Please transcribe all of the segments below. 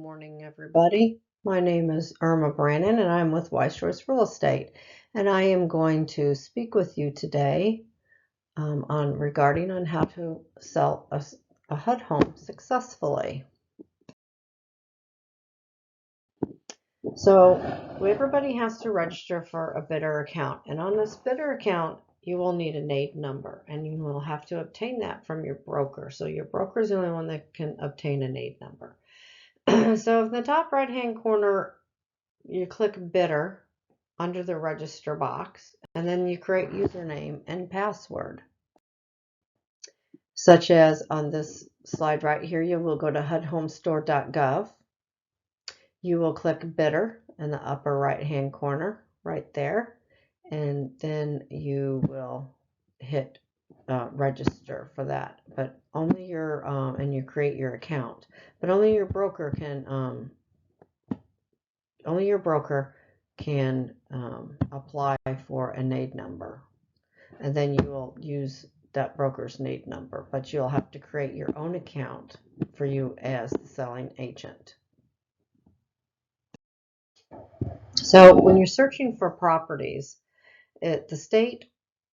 morning, everybody. My name is Irma Brannon, and I'm with Wise Choice Real Estate. And I am going to speak with you today regarding on how to sell a HUD home successfully. So everybody has to register for a bidder account, and on this bidder account, you will need a NAID number, and you will have to obtain that from your broker. So your broker is the only one that can obtain a NAID number. So in the top right-hand corner, you click bidder under the register box, and then you create username and password. Such as on this slide right here, you will go to hudhomestore.gov. You will click bidder in the upper right-hand corner right there, and then you will hit register for that. But only your and you create your account, but only your broker can apply for a NAID number, and then you will use that broker's NAID number, but you'll have to create your own account for you as the selling agent. So when you're searching for properties, the state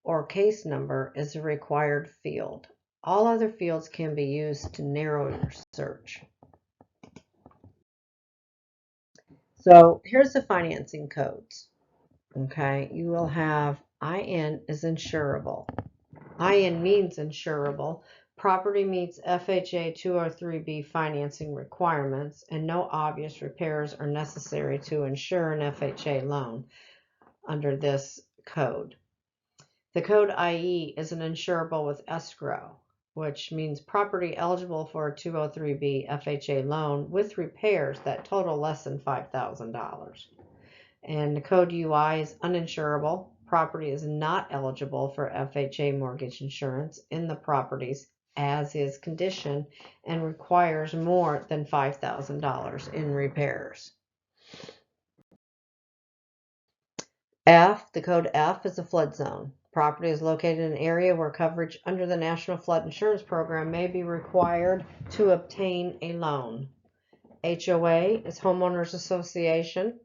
or case number is a required field. All other fields can be used to narrow your search. So here's the financing codes. Okay, you will have IN is insurable. IN means insurable. Property meets FHA 203B financing requirements, and no obvious repairs are necessary to insure an FHA loan under this code. The code IE is an insurable with escrow, which means property eligible for a 203B FHA loan with repairs that total less than $5,000. And the code UI is uninsurable. Property is not eligible for FHA mortgage insurance in the property's as-is condition and requires more than $5,000 in repairs. F, the code F is a flood zone. Property is located in an area where coverage under the National Flood Insurance Program may be required to obtain a loan. HOA is homeowners association.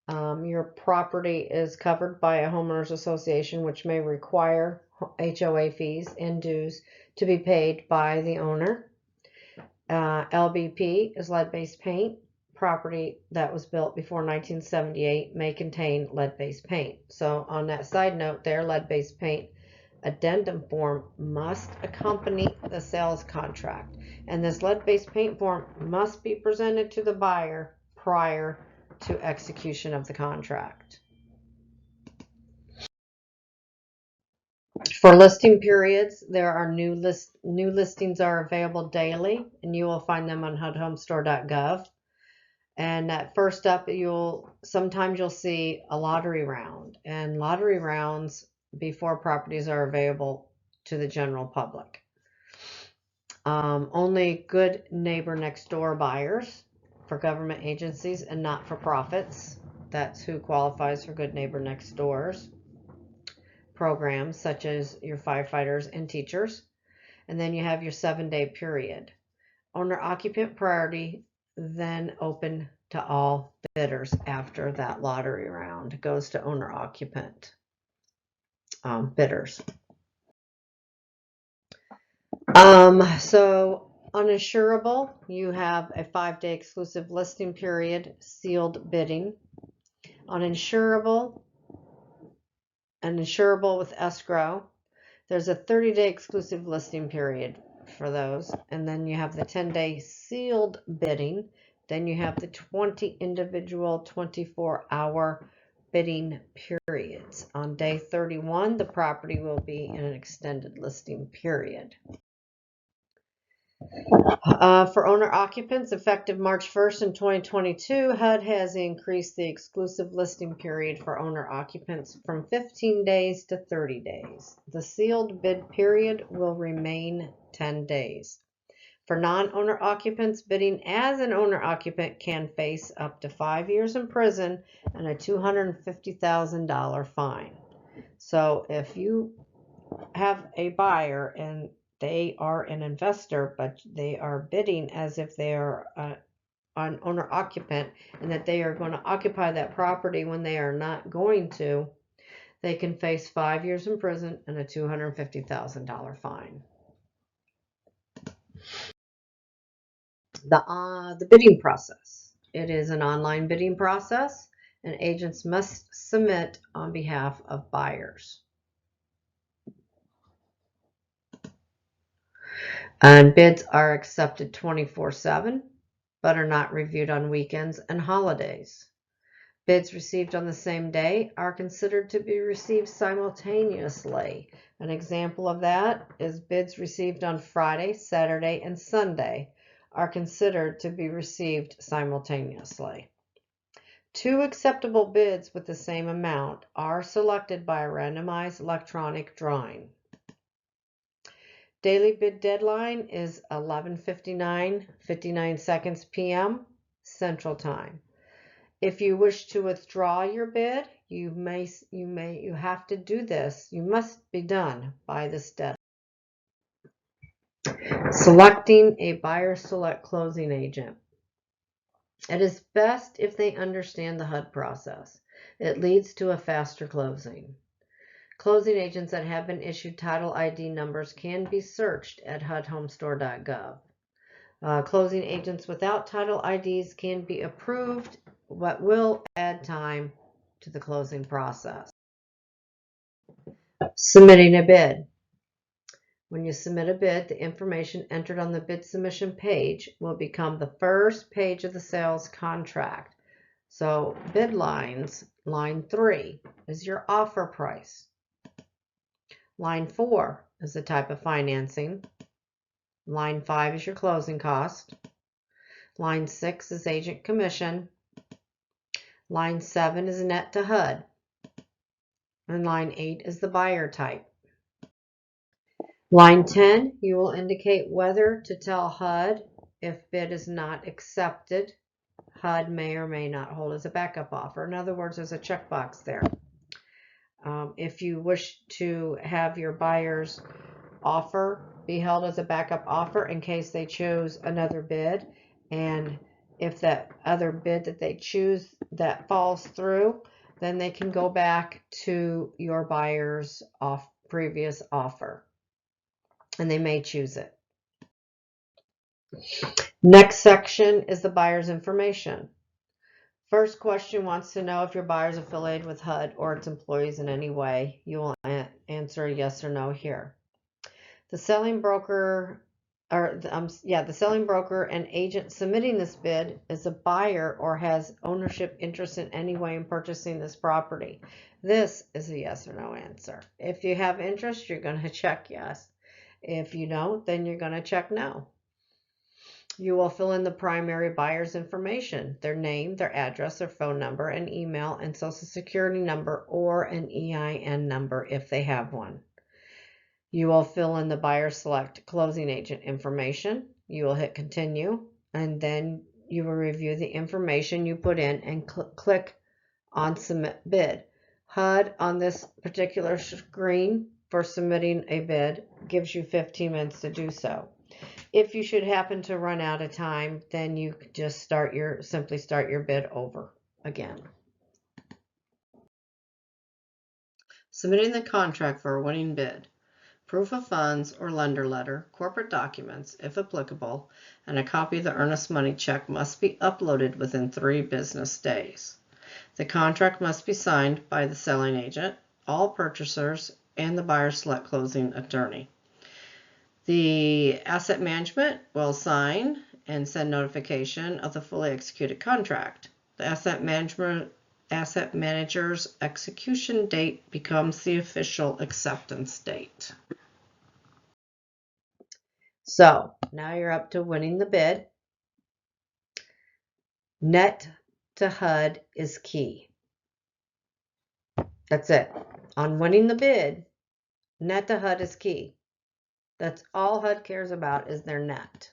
Your property is covered by a homeowners association, which may require HOA fees and dues to be paid by the owner. LBP is lead-based paint. Property that was built before 1978 may contain lead-based paint. So on that side note there, lead-based paint addendum form must accompany the sales contract, and this lead-based paint form must be presented to the buyer prior to execution of the contract. For listing periods, there are new listings are available daily, and you will find them on hudhomestore.gov. And first up, sometimes you'll see a lottery round, and lottery rounds before properties are available to the general public. Only good neighbor next door buyers for government agencies and not-for-profits. That's who qualifies for good neighbor next doors programs, such as your firefighters and teachers. And then you have your 7-day period. Owner-occupant priority, then open to all bidders after that lottery round. It goes to owner-occupant bidders. So uninsurable, you have a 5-day exclusive listing period, sealed bidding. Uninsurable, an insurable with escrow, there's a 30-day exclusive listing period for those, and then you have the 10-day sealed bidding. Then you have the 20 individual 24-hour bidding periods. On day 31, the property will be in an extended listing period. For owner occupants, effective March 1st in 2022, HUD has increased the exclusive listing period for owner occupants from 15 days to 30 days. The sealed bid period will remain 10 days. For non-owner occupants, bidding as an owner occupant can face up to 5 years in prison and a $250,000 fine. So if you have a buyer and they are an investor, but they are bidding as if they are on owner occupant and that they are going to occupy that property when they are not going to, they can face 5 years in prison and a $250,000 fine. The bidding process. It is an online bidding process, and agents must submit on behalf of buyers. And bids are accepted 24/7, but are not reviewed on weekends and holidays. Bids received on the same day are considered to be received simultaneously. An example of that is bids received on Friday, Saturday, and Sunday are considered to be received simultaneously. 2 acceptable bids with the same amount are selected by a randomized electronic drawing. Daily bid deadline is 11:59 p.m. Central Time. If you wish to withdraw your bid, you have to do this. You must be done by this deadline. Selecting a buyer select closing agent. It is best if they understand the HUD process. It leads to a faster closing. Closing agents that have been issued title ID numbers can be searched at hudhomestore.gov. Closing agents without title IDs can be approved, but will add time to the closing process. Submitting a bid. When you submit a bid, the information entered on the bid submission page will become the first page of the sales contract. So bid lines, line 3 is your offer price. Line 4 is the type of financing. Line 5 is your closing cost. Line 6 is agent commission. Line 7 is net to HUD. And line 8 is the buyer type. Line 10, you will indicate whether to tell HUD if bid is not accepted. HUD may or may not hold as a backup offer. In other words, there's a checkbox there. If you wish to have your buyer's offer be held as a backup offer in case they choose another bid, and if that other bid that they choose that falls through, then they can go back to your buyer's previous offer, and they may choose it. Next section is the buyer's information. First question wants to know if your buyer is affiliated with HUD or its employees in any way. You will answer yes or no here. The selling broker the selling broker and agent submitting this bid is a buyer or has ownership interest in any way in purchasing this property. This is a yes or no answer. If you have interest, you're going to check yes. If you don't, then you're going to check no. You will fill in the primary buyer's information, their name, their address, their phone number, an email, and social security number or an EIN number if they have one. You will fill in the buyer select closing agent information. You will hit continue, and then you will review the information you put in and click on submit bid. HUD on this particular screen for submitting a bid gives you 15 minutes to do so. If you should happen to run out of time, then you just simply start your bid over again. Submitting the contract for a winning bid. Proof of funds or lender letter, corporate documents, if applicable, and a copy of the earnest money check must be uploaded within 3 business days. The contract must be signed by the selling agent, all purchasers, and the buyer select closing attorney. The asset management will sign and send notification of the fully executed contract. The asset manager's execution date becomes the official acceptance date. So now you're up to winning the bid. Net to HUD is key. That's it. On winning the bid, net to HUD is key. That's all HUD cares about is their net.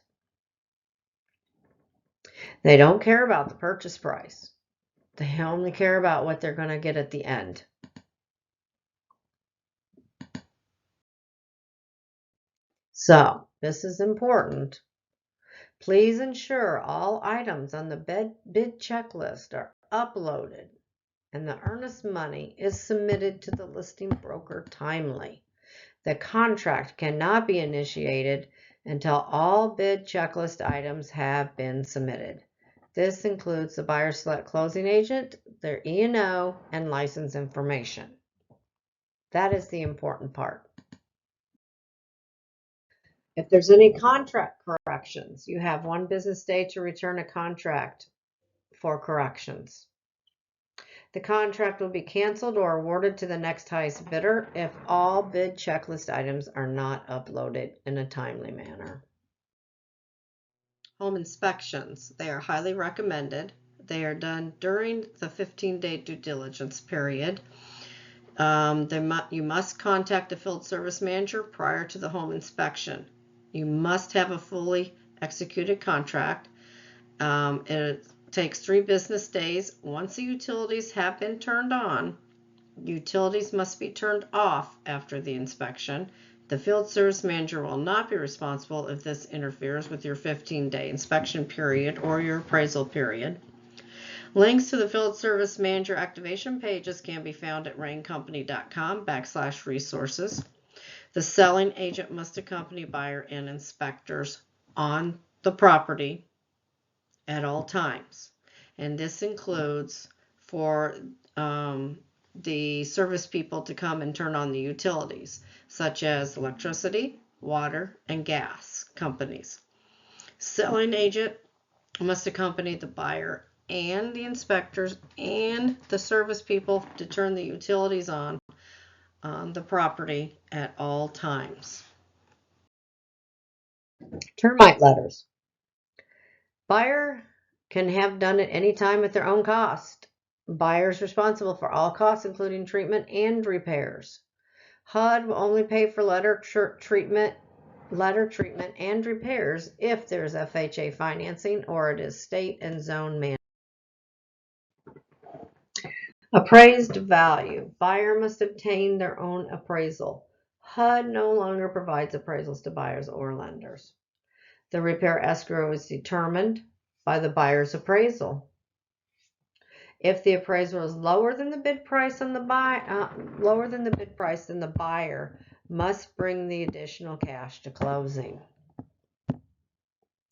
They don't care about the purchase price. They only care about what they're going to get at the end. So this is important. Please ensure all items on the bid checklist are uploaded and the earnest money is submitted to the listing broker timely. The contract cannot be initiated until all bid checklist items have been submitted. This includes the buyer select closing agent, their E&O, and license information. That is the important part. If there's any contract corrections, you have 1 business day to return a contract for corrections. The contract will be canceled or awarded to the next highest bidder if all bid checklist items are not uploaded in a timely manner. Home inspections. They are highly recommended. They are done during the 15-day due diligence period. You must contact a field service manager prior to the home inspection. You must have a fully executed contract. It takes 3 business days. Once the utilities have been turned on, utilities must be turned off after the inspection. The field service manager will not be responsible if this interferes with your 15-day inspection period or your appraisal period. Links to the field service manager activation pages can be found at raincompany.com/resources. The selling agent must accompany buyer and inspectors on the property at all times. And this includes for the service people to come and turn on the utilities, such as electricity, water, and gas companies. Selling agent must accompany the buyer and the inspectors and the service people to turn the utilities on the property at all times. Termite letters. Buyer can have done at any time at their own cost. Buyer is responsible for all costs, including treatment and repairs. HUD will only pay for letter treatment and repairs if there's FHA financing or it is state and zone managed. Appraised value. Buyer must obtain their own appraisal. HUD no longer provides appraisals to buyers or lenders. The repair escrow is determined by the buyer's appraisal. If the appraisal is lower than the bid price, then the buyer must bring the additional cash to closing.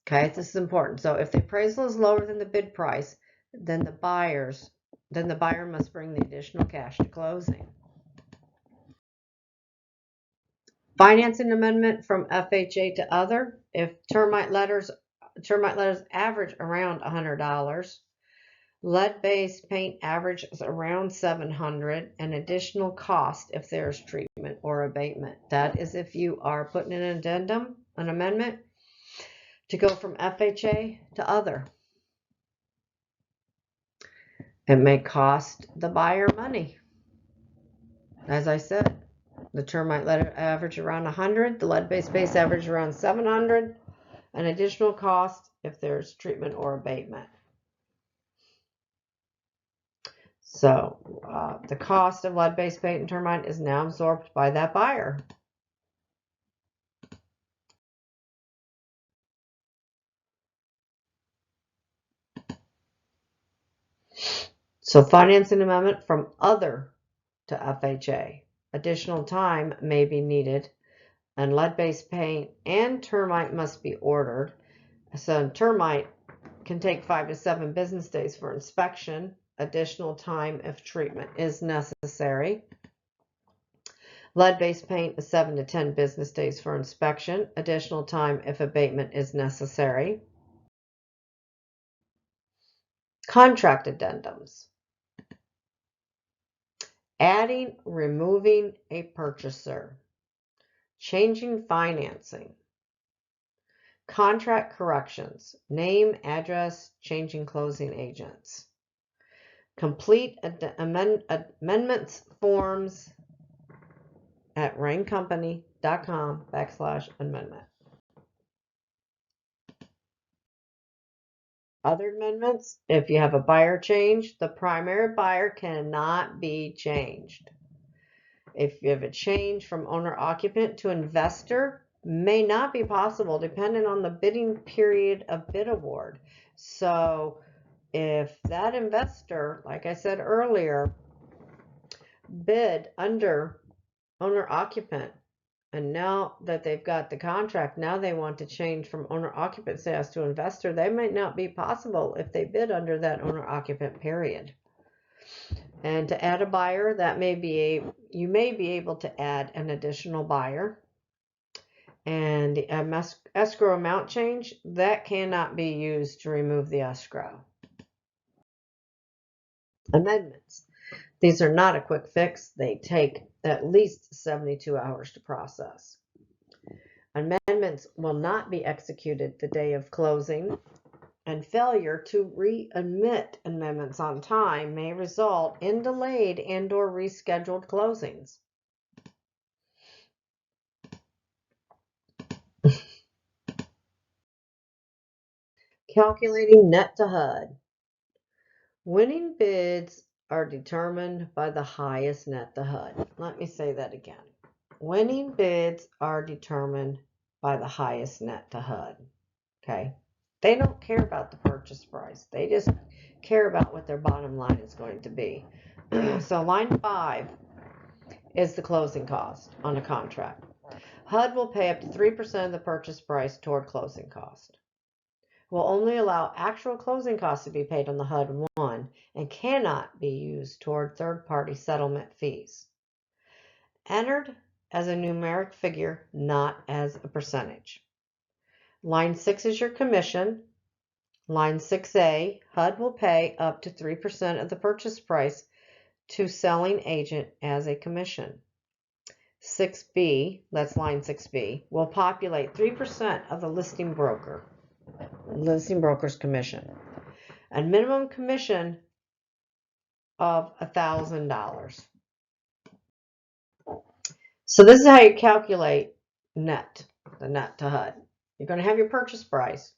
Okay, this is important. So if the appraisal is lower than the bid price, then the buyer must bring the additional cash to closing. Financing amendment from FHA to other. If termite letters average around $100. Lead-based paint averages around $700, and additional cost if there's treatment or abatement. That is if you are putting in an addendum, an amendment, to go from FHA to other. It may cost the buyer money. As I said, the termite letter average around 100, the lead-based base average around 700, an additional cost if there's treatment or abatement. So the cost of lead-based paint and termite is now absorbed by that buyer. So financing amendment from other to FHA. Additional time may be needed, and lead-based paint and termite must be ordered. So termite can take 5 to 7 business days for inspection. Additional time if treatment is necessary. Lead-based paint is 7 to 10 business days for inspection. Additional time if abatement is necessary. Contract addendums. Adding, removing a purchaser. Changing financing. Contract corrections. Name, address, changing closing agents. Complete amendments forms at raincompany.com/amendment. Other amendments, if you have a buyer change, the primary buyer cannot be changed. If you have a change from owner-occupant to investor, may not be possible depending on the bidding period of bid award. So if that investor, like I said earlier, bid under owner occupant, and now that they've got the contract, now they want to change from owner occupant status to investor, they might not be possible if they bid under that owner occupant period. And to add a buyer, you may be able to add an additional buyer. And the escrow amount change, that cannot be used to remove the escrow. Amendments. These are not a quick fix. They take at least 72 hours to process. Amendments will not be executed the day of closing, and failure to readmit amendments on time may result in delayed and/or rescheduled closings. Calculating net to HUD. Winning bids are determined by the highest net to HUD. Let me say that again. Winning bids are determined by the highest net to HUD. Okay? They don't care about the purchase price. They just care about what their bottom line is going to be. So line 5 is the closing cost on a contract. HUD will pay up to 3% of the purchase price toward closing cost. Will only allow actual closing costs to be paid on the HUD 1 and cannot be used toward third-party settlement fees. Entered as a numeric figure, not as a percentage. Line 6 is your commission. Line 6A, HUD will pay up to 3% of the purchase price to selling agent as a commission. 6B, that's line 6B, will populate 3% of the listing broker's commission. A minimum commission of $1,000. So this is how you calculate the net to HUD. You're going to have your purchase price.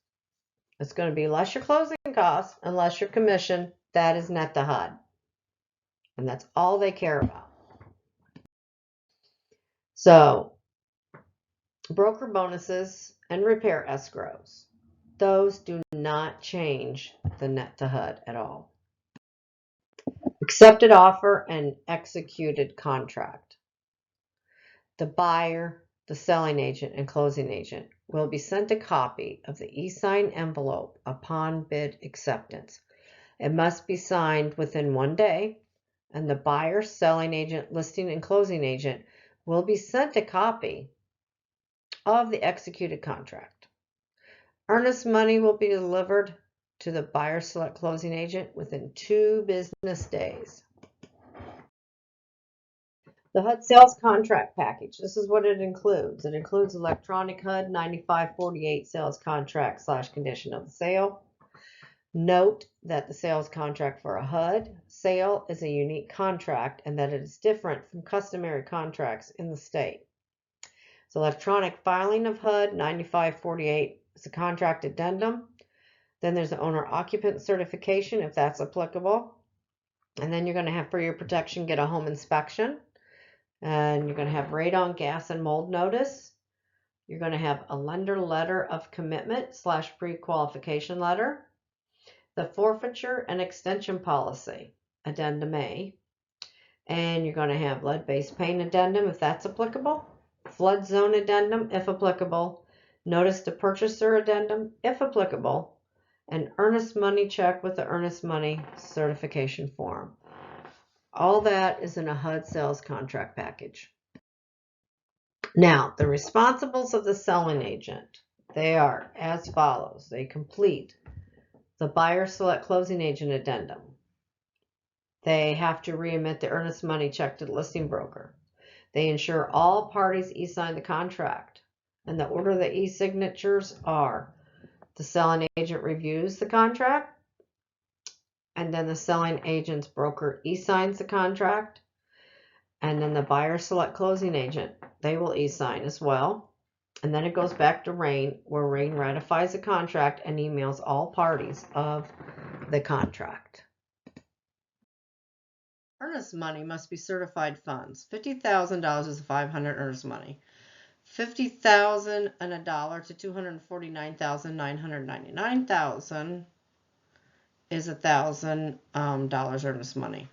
It's going to be less your closing costs and less your commission. That is net to HUD. And that's all they care about. So, broker bonuses and repair escrows. Those do not change the net to HUD at all. Accepted offer and executed contract. The buyer, the selling agent, and closing agent will be sent a copy of the e-sign envelope upon bid acceptance. It must be signed within 1 day, and the buyer, selling agent, listing, and closing agent will be sent a copy of the executed contract. Earnest money will be delivered to the buyer select closing agent within 2 business days. The HUD sales contract package. This is what it includes. It includes electronic HUD 9548 sales contract / condition of the sale. Note that the sales contract for a HUD sale is a unique contract and that it is different from customary contracts in the state. So electronic filing of HUD 9548 is a contract addendum. Then there's the owner occupant certification if that's applicable. And then you're going to have, for your protection, get a home inspection. And you're going to have radon, gas, and mold notice. You're going to have a lender letter of commitment / pre-qualification letter. The forfeiture and extension policy, addendum A. And you're going to have lead-based paint addendum if that's applicable. Flood zone addendum if applicable. Notice to purchaser addendum if applicable. And earnest money check with the earnest money certification form. All that is in a HUD sales contract package. Now, the responsibles of the selling agent, they are as follows. They complete the buyer select closing agent addendum. They have to reemit the earnest money check to the listing broker. They ensure all parties e-sign the contract. And the order of the e-signatures are: the selling agent reviews the contract, and then the selling agent's broker e-signs the contract, and then the buyer select closing agent, they will e-sign as well. And then it goes back to Rain, where Rain ratifies the contract and emails all parties of the contract. Earnest money must be certified funds. $50,000 is $500 earnest money. $50,000 and $1 to $249,999,000 is $1,000 earnest money.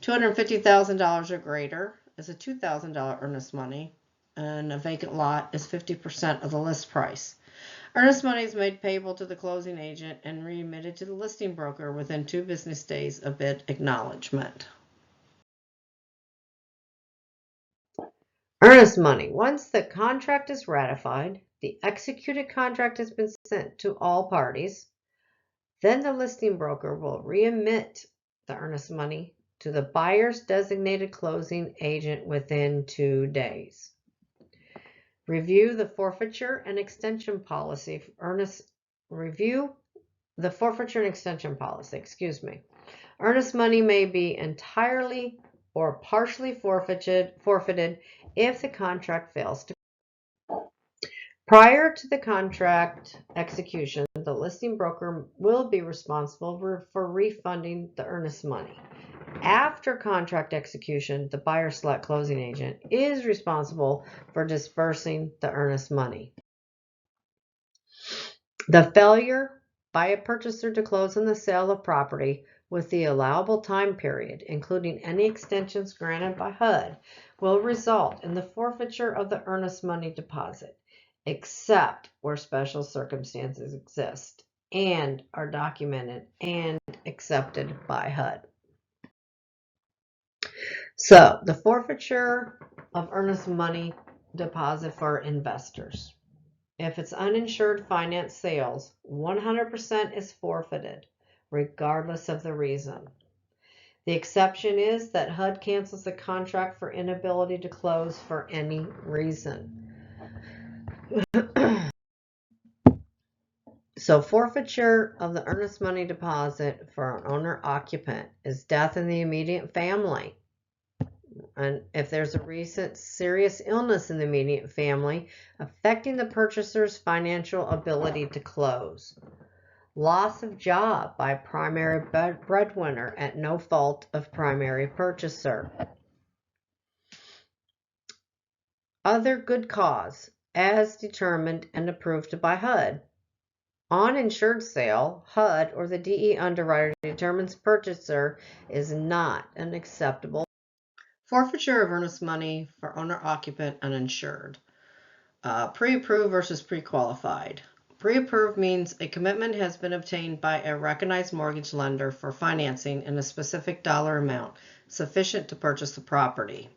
$250,000 or greater is a $2,000 earnest money, and a vacant lot is 50% of the list price. Earnest money is made payable to the closing agent and remitted to the listing broker within 2 business days of bid acknowledgement. Earnest money. Once the contract is ratified, the executed contract has been sent to all parties, then the listing broker will remit the earnest money to the buyer's designated closing agent within 2 days. Review the forfeiture and extension policy. Review the forfeiture and extension policy, Earnest money may be entirely or partially forfeited if the contract fails to. Prior to the contract execution, the listing broker will be responsible for refunding the earnest money. After contract execution, the buyer-select closing agent is responsible for disbursing the earnest money. The failure by a purchaser to close on the sale of property with the allowable time period, including any extensions granted by HUD, will result in the forfeiture of the earnest money deposit, except where special circumstances exist and are documented and accepted by HUD. So, the forfeiture of earnest money deposit for investors. If it's uninsured finance sales, 100% is forfeited, regardless of the reason. The exception is that HUD cancels the contract for inability to close for any reason. So forfeiture of the earnest money deposit for an owner-occupant is death in the immediate family. And if there's a recent serious illness in the immediate family affecting the purchaser's financial ability to close. Loss of job by primary breadwinner at no fault of primary purchaser. Other good cause as determined and approved by HUD. On insured sale, HUD or the DE underwriter determines purchaser is not an acceptable. Forfeiture of earnest money for owner-occupant uninsured. Pre-approved versus pre-qualified. Pre-approved means a commitment has been obtained by a recognized mortgage lender for financing in a specific dollar amount sufficient to purchase the property.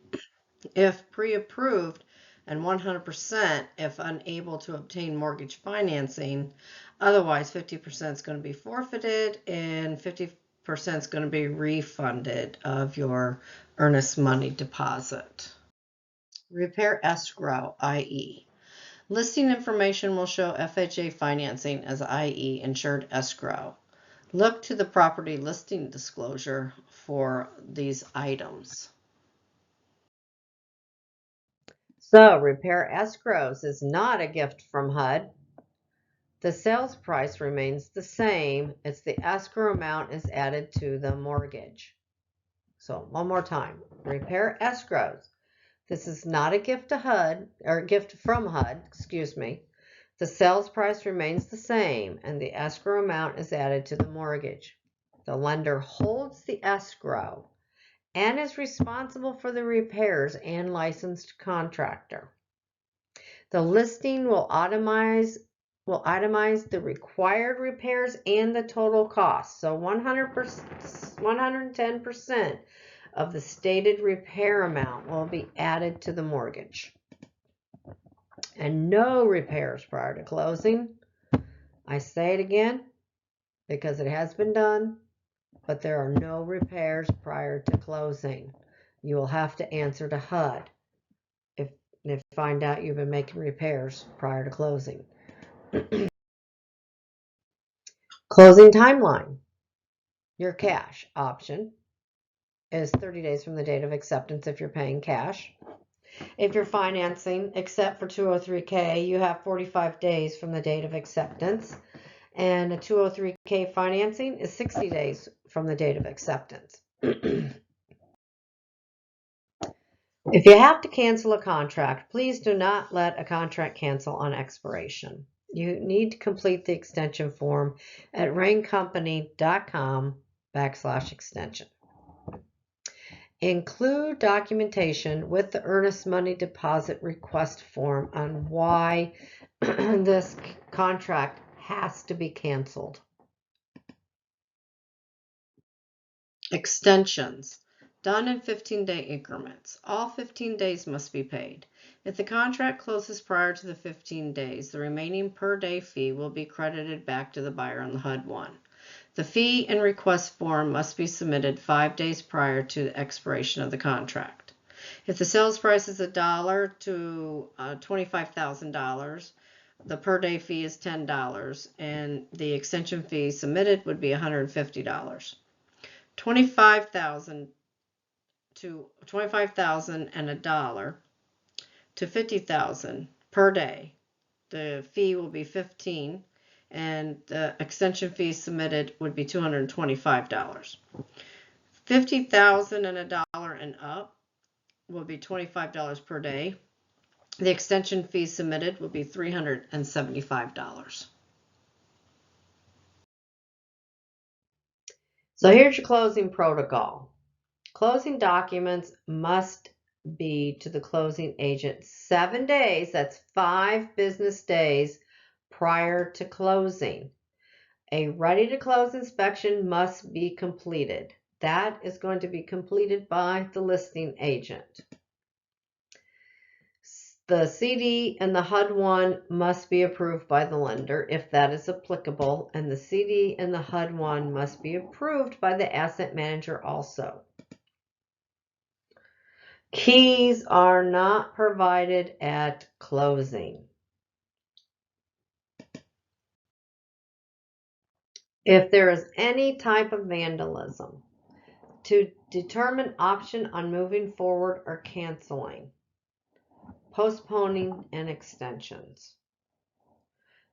If pre-approved, and 100% if unable to obtain mortgage financing, otherwise 50% is going to be forfeited and 50% is going to be refunded of your earnest money deposit. Repair escrow, i.e. listing information will show FHA financing as i.e. insured escrow. Look to the property listing disclosure for these items. So, repair escrows is not a gift from HUD. The sales price remains the same. It's the escrow amount is added to the mortgage. So, one more time. Repair escrows. This is not a gift to HUD, or a gift from HUD, The sales price remains the same, and the escrow amount is added to the mortgage. The lender holds the escrow and is responsible for the repairs and licensed contractor. The listing will itemize the required repairs and the total cost. So 110% of the stated repair amount will be added to the mortgage. And no repairs prior to closing. I say it again because it has been done. But there are no repairs prior to closing. You will have to answer to HUD if find out you've been making repairs prior to closing. Closing timeline. Your cash option is 30 days from the date of acceptance if you're paying cash. If you're financing, except for 203K, you have 45 days from the date of acceptance. And a 203K financing is 60 days from the date of acceptance. If you have to cancel a contract, please do not let a contract cancel on expiration. You need to complete the extension form at raincompany.com/extension. Include documentation with the earnest money deposit request form on why this contract has to be canceled. Extensions. Done in 15-day increments. All 15 days must be paid. If the contract closes prior to the 15 days, the remaining per day fee will be credited back to the buyer on the HUD-1. The fee and request form must be submitted 5 days prior to the expiration of the contract. If the sales price is $1 to $25,000, the per day fee is $10 and the extension fee submitted would be $150. 25,000 to 25,000 and $1 to 50,000 per day. The fee will be 15 and the extension fee submitted would be $225. 50,000 and $1 and up will be $25 per day. The extension fee submitted will be $375. So here's your closing protocol. Closing documents must be to the closing agent 7 days, that's 5 business days prior to closing. A ready to close inspection must be completed. That is going to be completed by the listing agent. The CD and the HUD-1 must be approved by the lender if that is applicable, and the CD and the HUD-1 must be approved by the asset manager also. Keys are not provided at closing. If there is any type of vandalism, to determine option on moving forward or canceling, postponing, and extensions.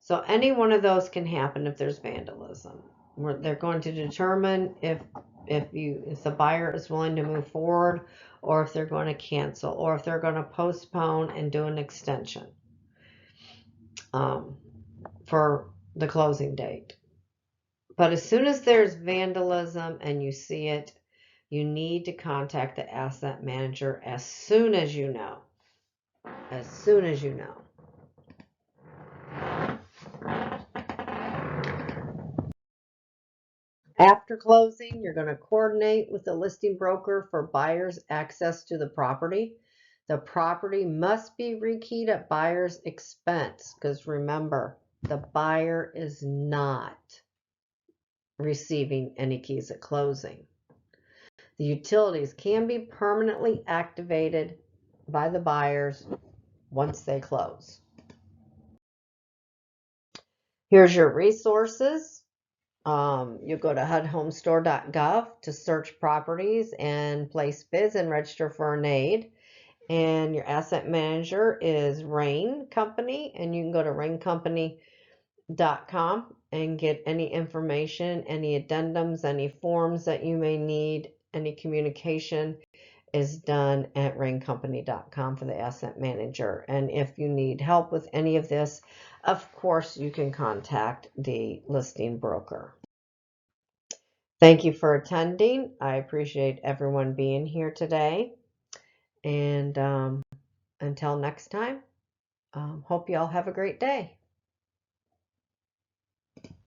So any one of those can happen if there's vandalism. They're going to determine if the buyer is willing to move forward, or if they're going to cancel, or if they're going to postpone and do an extension for the closing date. But as soon as there's vandalism and you see it, you need to contact the asset manager as soon as you know. As soon as you know. After closing, you're going to coordinate with the listing broker for buyer's access to the property. The property must be rekeyed at buyer's expense, because remember, the buyer is not receiving any keys at closing. The utilities can be permanently activated by the buyers once they close. Here's your resources. You go to hudhomestore.gov to search properties and place bids and register for an aid. And your asset manager is Rain Company, and you can go to raincompany.com and get any information, any addendums, any forms that you may need. Any communication is done at raincompany.com for the asset manager. And if you need help with any of this, of course, you can contact the listing broker. Thank you for attending. I appreciate everyone being here today. And until next time, hope you all have a great day.